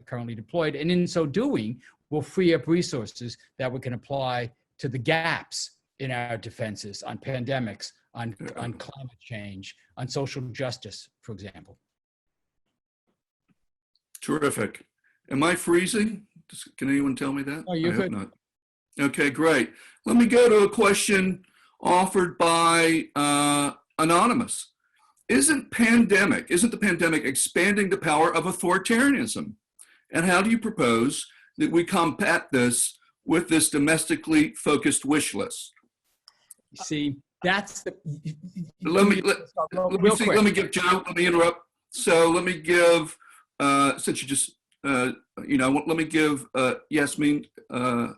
currently deployed. And in so doing, we'll free up resources that we can apply to the gaps in our defenses on pandemics, on climate change, on social justice, for example. Terrific. Am I freezing? Can anyone tell me that? Oh, you're good. Not. Okay, great. Let me go to a question offered by Anonymous. Isn't the pandemic expanding the power of authoritarianism? And how do you propose that we combat this with this domestically focused wish list? See, that's the. Let me give Joe. Let me interrupt. So let me give since you just let me give Yasmin a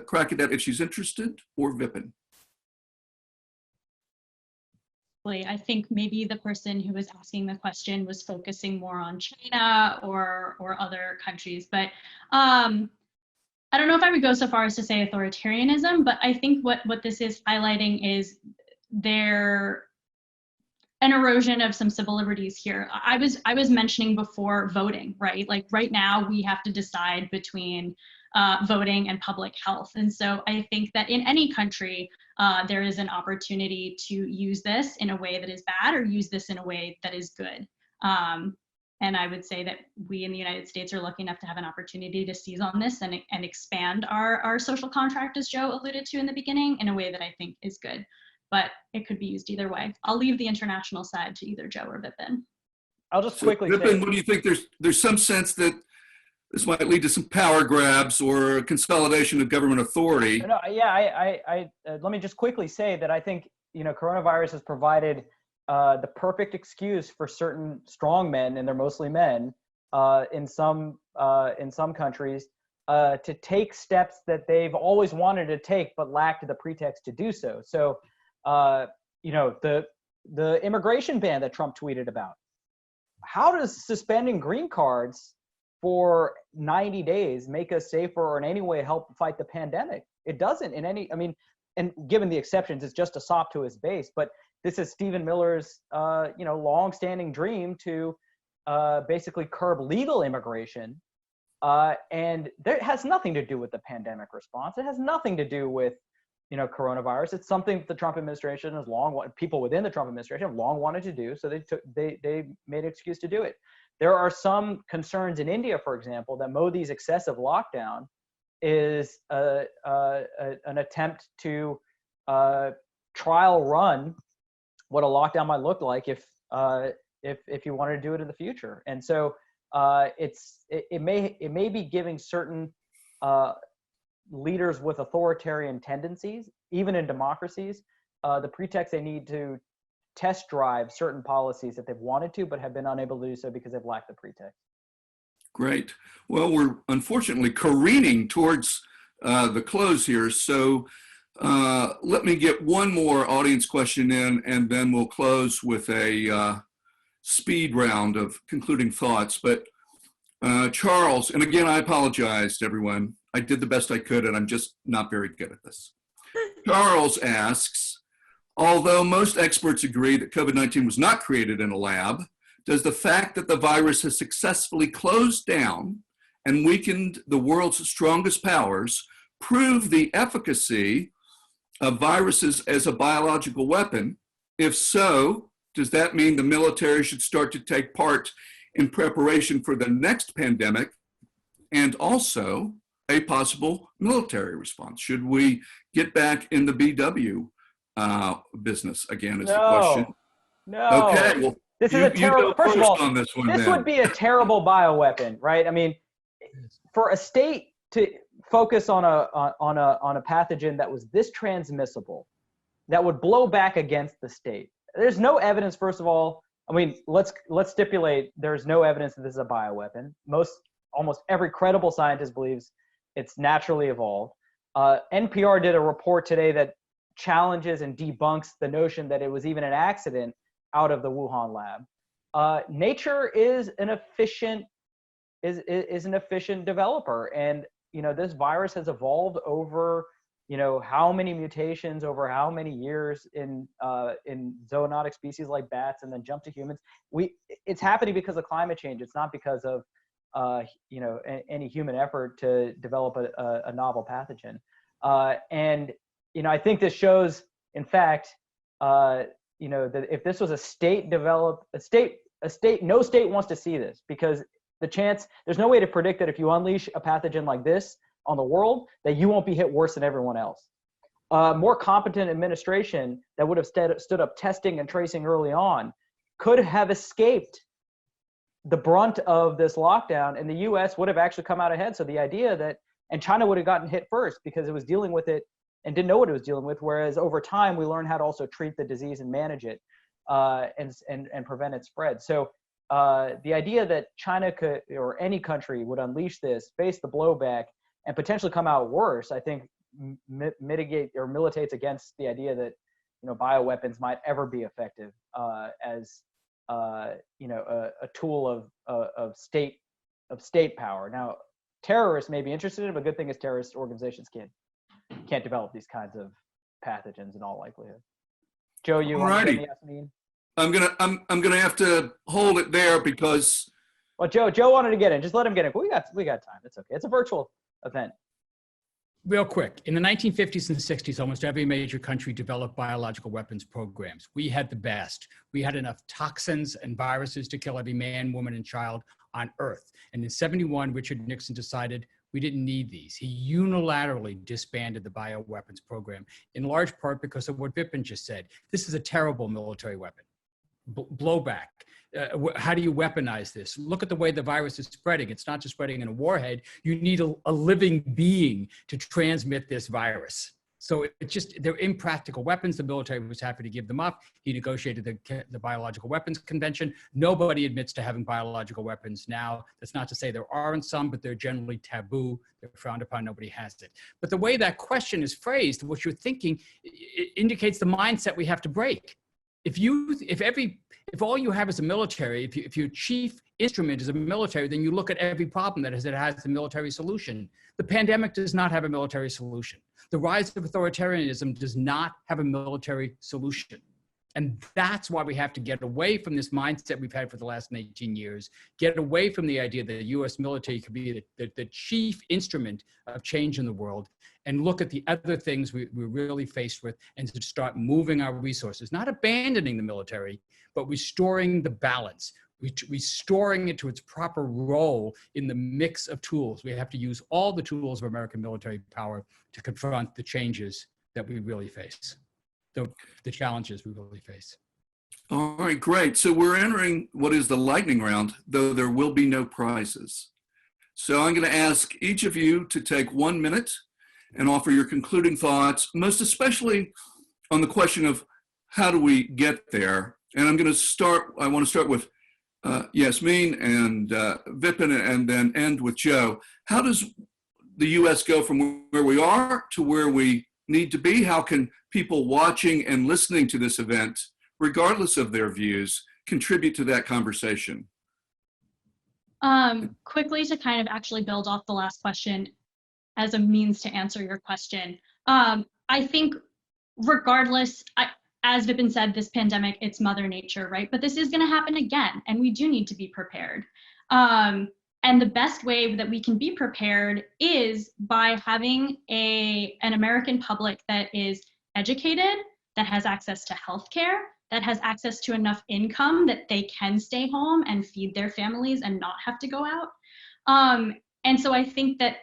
crack at that if she's interested, or Vipin. I think maybe the person who was asking the question was focusing more on China or other countries, but I don't know if I would go so far as to say authoritarianism, but I think what this is highlighting is an erosion of some civil liberties here. I was mentioning before voting, right? Like right now we have to decide between voting and public health. And so I think that in any country, there is an opportunity to use this in a way that is bad or use this in a way that is good. And I would say that we in the United States are lucky enough to have an opportunity to seize on this and expand our social contract, as Joe alluded to in the beginning, in a way that I think is good. But it could be used either way. I'll leave the international side to either Joe or Vipin. I'll just quickly say, Vipin, what do you think? There's some sense that this might lead to some power grabs or consolidation of government authority. No, yeah, I let me just quickly say that I think coronavirus has provided the perfect excuse for certain strong men, and they're mostly men, in some countries, to take steps that they've always wanted to take but lacked the pretext to do so. So, the immigration ban that Trump tweeted about. How does suspending green cards for 90 days make us safer or in any way help fight the pandemic? It doesn't in any, and given the exceptions, it's just a sop to his base. But this is Stephen Miller's, long-standing dream to basically curb legal immigration. And that has nothing to do with the pandemic response. It has nothing to do with, coronavirus. It's something that the Trump administration has people within the Trump administration have long wanted to do. So they made an excuse to do it. There are some concerns in India, for example, that Modi's excessive lockdown is an attempt to trial run what a lockdown might look like if you wanted to do it in the future. And so it may be giving certain leaders with authoritarian tendencies, even in democracies, the pretext they need to test drive certain policies that they've wanted to, but have been unable to do so because they've lacked the pretext. Great. Well, we're unfortunately careening towards the close here. So let me get one more audience question in, and then we'll close with a speed round of concluding thoughts. But Charles, and again, I apologize to everyone. I did the best I could, and I'm just not very good at this. Charles asks, although most experts agree that COVID-19 was not created in a lab, does the fact that the virus has successfully closed down and weakened the world's strongest powers prove the efficacy of viruses as a biological weapon? If so, does that mean the military should start to take part in preparation for the next pandemic and also a possible military response? Should we get back in the BW business again is the question. No. Okay, well, This is a terrible, first of all, on this one, this would be a terrible bioweapon, right? I mean, for a state to focus on a pathogen that was this transmissible, that would blow back against the state. There's no evidence, first of all. I mean, let's stipulate there's no evidence that this is a bioweapon. Almost every credible scientist believes it's naturally evolved. NPR did a report today that challenges and debunks the notion that it was even an accident out of the Wuhan lab. Nature is an efficient developer, and this virus has evolved over how many mutations over how many years in zoonotic species like bats, and then jump to humans. It's happening because of climate change. It's not because of any human effort to develop a novel pathogen. And I think this shows, in fact, that if this was a state developed, no state wants to see this, because there's no way to predict that if you unleash a pathogen like this on the world, that you won't be hit worse than everyone else. More competent administration that would have stood up testing and tracing early on could have escaped the brunt of this lockdown, and the US would have actually come out ahead. So the idea that, and China would have gotten hit first because it was dealing with it and didn't know what it was dealing with, whereas over time we learned how to also treat the disease and manage it and prevent its spread. So the idea that China could, or any country would unleash this, face the blowback, and potentially come out worse, I think mitigate or militates against the idea that bioweapons might ever be effective as a tool of state power. Now, terrorists may be interested in it, but good thing is terrorist organizations can't develop these kinds of pathogens in all likelihood. Joe, you want to get Yasmin? I'm gonna have to hold it there because. Well, Joe wanted to get in. Just let him get in. We got time. It's okay. It's a virtual event. Real quick, in the 1950s and 60s, almost every major country developed biological weapons programs. We had the best. We had enough toxins and viruses to kill every man, woman, and child on Earth. And in 71, Richard Nixon decided we didn't need these. He unilaterally disbanded the bioweapons program, in large part because of what Vipin just said. This is a terrible military weapon. Blowback. How do you weaponize this? Look at the way the virus is spreading. It's not just spreading in a warhead. You need a living being to transmit this virus. So they're impractical weapons. The military was happy to give them up. He negotiated the Biological Weapons Convention. Nobody admits to having biological weapons now. That's not to say there aren't some, but they're generally taboo. They're frowned upon. Nobody has it. But the way that question is phrased, what you're thinking, it indicates the mindset we have to break. If all you have is a military, if your chief instrument is a military, then you look at every problem that it has a military solution. The pandemic does not have a military solution. The rise of authoritarianism does not have a military solution. And that's why we have to get away from this mindset we've had for the last 18 years, get away from the idea that the US military could be the chief instrument of change in the world, and look at the other things we're really faced with, and to start moving our resources, not abandoning the military, but restoring the balance, restoring it to its proper role in the mix of tools. We have to use all the tools of American military power to confront the changes that we really face. The challenges we really face. All right, great. So we're entering what is the lightning round, though there will be no prizes. So I'm going to ask each of you to take 1 minute and offer your concluding thoughts, most especially on the question of how do we get there. And I want to start with Yasmin and Vipin, and then end with Joe. How does the US go from where we are to where we need to be? How can people watching and listening to this event, regardless of their views, contribute to that conversation? Quickly, to kind of actually build off the last question as a means to answer your question. I think regardless, as Vipin said, this pandemic, it's Mother Nature, right? But this is going to happen again, and we do need to be prepared. And the best way that we can be prepared is by having an American public that is educated, that has access to healthcare, that has access to enough income that they can stay home and feed their families and not have to go out. And so I think that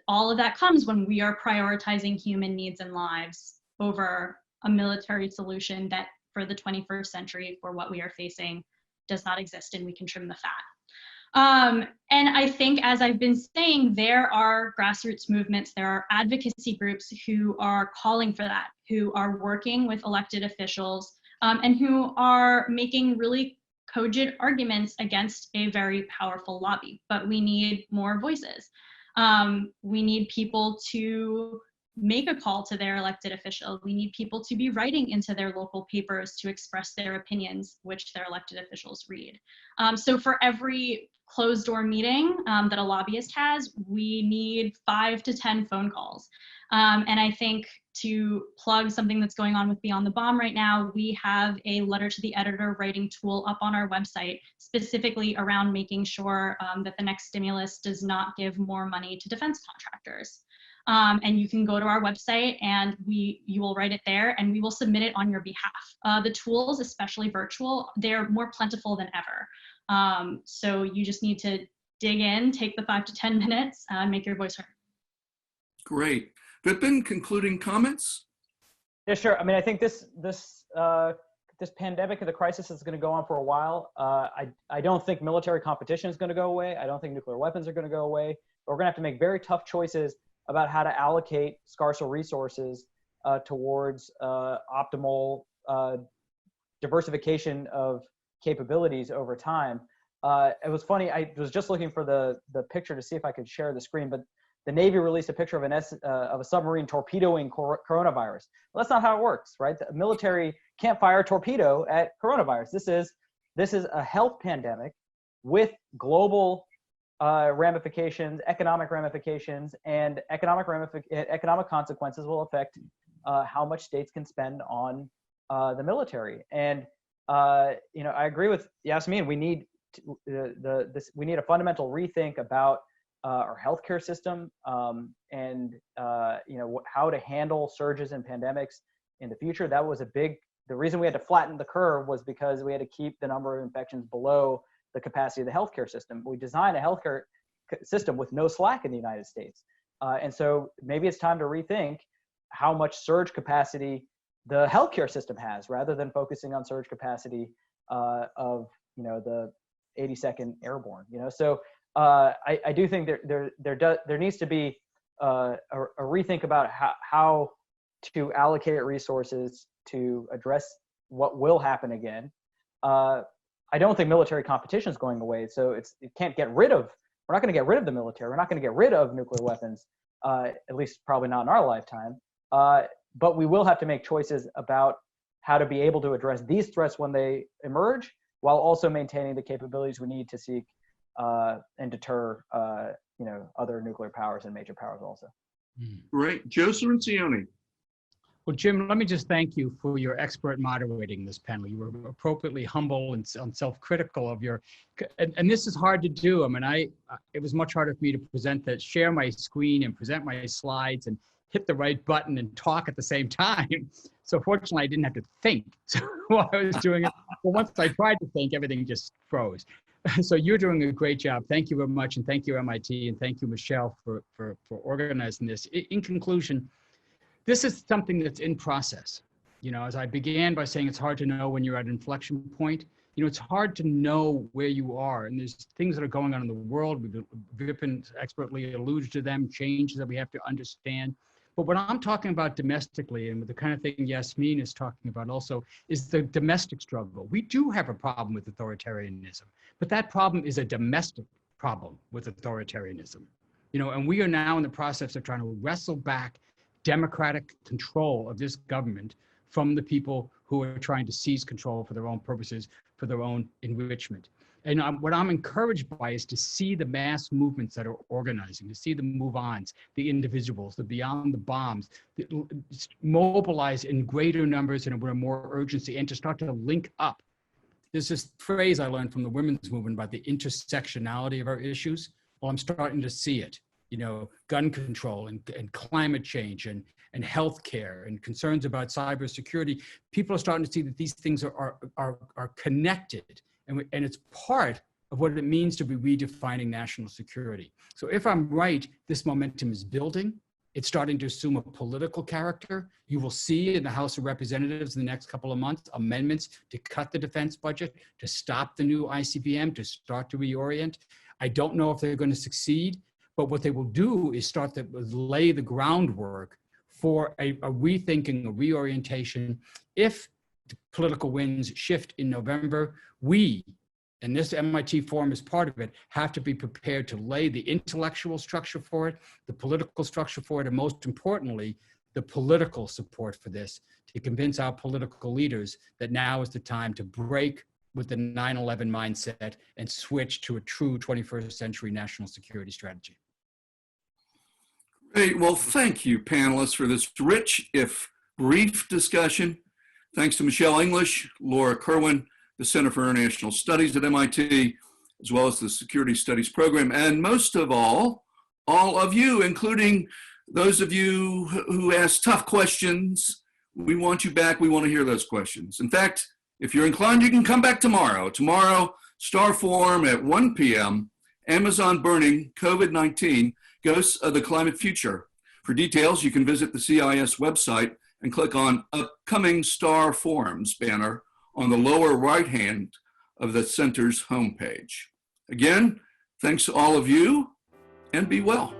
all of that comes when we are prioritizing human needs and lives over a military solution that for the 21st century, for what we are facing, does not exist, and we can trim the fat. And I think, as I've been saying, there are grassroots movements, there are advocacy groups who are calling for that, who are working with elected officials, and who are making really cogent arguments against a very powerful lobby. But we need more voices. We need people to make a call to their elected official. We need people to be writing into their local papers to express their opinions, which their elected officials read. So for every closed door meeting that a lobbyist has, we need 5 to 10 phone calls. And I think, to plug something that's going on with Beyond the Bomb right now, we have a letter to the editor writing tool up on our website, specifically around making sure that the next stimulus does not give more money to defense contractors. And you can go to our website and you will write it there, and we will submit it on your behalf. The tools, especially virtual, they're more plentiful than ever. So you just need to dig in, take the 5 to 10 minutes, make your voice heard. Great. Vipin, concluding comments? Yeah, sure. I mean, I think this pandemic and the crisis is going to go on for a while. I don't think military competition is going to go away. I don't think nuclear weapons are going to go away. But we're going to have to make very tough choices about how to allocate scarce resources towards optimal diversification of capabilities over time. It was funny. I was just looking for the picture to see if I could share the screen, but the Navy released a picture of a submarine torpedoing coronavirus. Well, that's not how it works, right? The military can't fire a torpedo at coronavirus. This is a health pandemic with global ramifications, economic ramifications, and economic consequences will affect how much states can spend on the military. And I agree with Yasmin. We need we need a fundamental rethink about our healthcare system, and how to handle surges and pandemics in the future. That was the reason we had to flatten the curve was because we had to keep the number of infections below the capacity of the healthcare system. We designed a healthcare system with no slack in the United States. And so maybe it's time to rethink how much surge capacity the healthcare system has, rather than focusing on surge capacity of the 82nd Airborne. So I do think there needs to be a rethink about how to allocate resources to address what will happen again. I don't think military competition is going away, so it can't get rid of. We're not going to get rid of the military. We're not going to get rid of nuclear weapons, at least probably not in our lifetime. But we will have to make choices about how to be able to address these threats when they emerge, while also maintaining the capabilities we need to seek and deter, other nuclear powers and major powers also. Great. Joe Cirincione. Well, Jim, let me just thank you for your expert moderating this panel. You were appropriately humble and self-critical of your, and this is hard to do. I mean, it was much harder for me to share my screen and present my slides and hit the right button and talk at the same time. So fortunately, I didn't have to think while I was doing it. But once I tried to think, everything just froze. So you're doing a great job. Thank you very much. And thank you, MIT. And thank you, Michelle, for organizing this. In conclusion, this is something that's in process. As I began by saying, it's hard to know when you're at an inflection point. It's hard to know where you are. And there's things that are going on in the world. Vipin expertly alluded to them, changes that we have to understand. But what I'm talking about domestically, and the kind of thing Yasmin is talking about also, is the domestic struggle. We do have a problem with authoritarianism, but that problem is a domestic problem with authoritarianism. And we are now in the process of trying to wrestle back democratic control of this government from the people who are trying to seize control for their own purposes, for their own enrichment. And what I'm encouraged by is to see the mass movements that are organizing, to see the move-ons, the individuals, the beyond the bombs, mobilize in greater numbers and with more urgency, and to start to link up. There's this phrase I learned from the women's movement about the intersectionality of our issues. Well, I'm starting to see it. Gun control and climate change and and healthcare and concerns about cybersecurity, people are starting to see that these things are connected, and it's part of what it means to be redefining national security. So if I'm right, this momentum is building. It's starting to assume a political character. You will see in the House of Representatives in the next couple of months amendments to cut the defense budget, to stop the new ICBM, to start to reorient. I don't know if they're going to succeed, but what they will do is start to lay the groundwork for a rethinking, a reorientation. If the political winds shift in November, we, and this MIT forum is part of it, have to be prepared to lay the intellectual structure for it, the political structure for it, and most importantly, the political support for this, to convince our political leaders that now is the time to break with the 9/11 mindset and switch to a true 21st century national security strategy. Great. Well, thank you, panelists, for this rich, if brief discussion. Thanks to Michelle English, Laura Kerwin, the Center for International Studies at MIT, as well as the Security Studies Program, and most of all of you, including those of you who ask tough questions. We want you back. We want to hear those questions. In fact, if you're inclined, you can come back tomorrow. Tomorrow, Starr Forum at 1 p.m., Amazon burning, COVID-19, Ghosts of the Climate Future. For details, you can visit the CIS website and click on Upcoming Starr Forums banner on the lower right hand of the center's homepage. Again, thanks to all of you, and be well.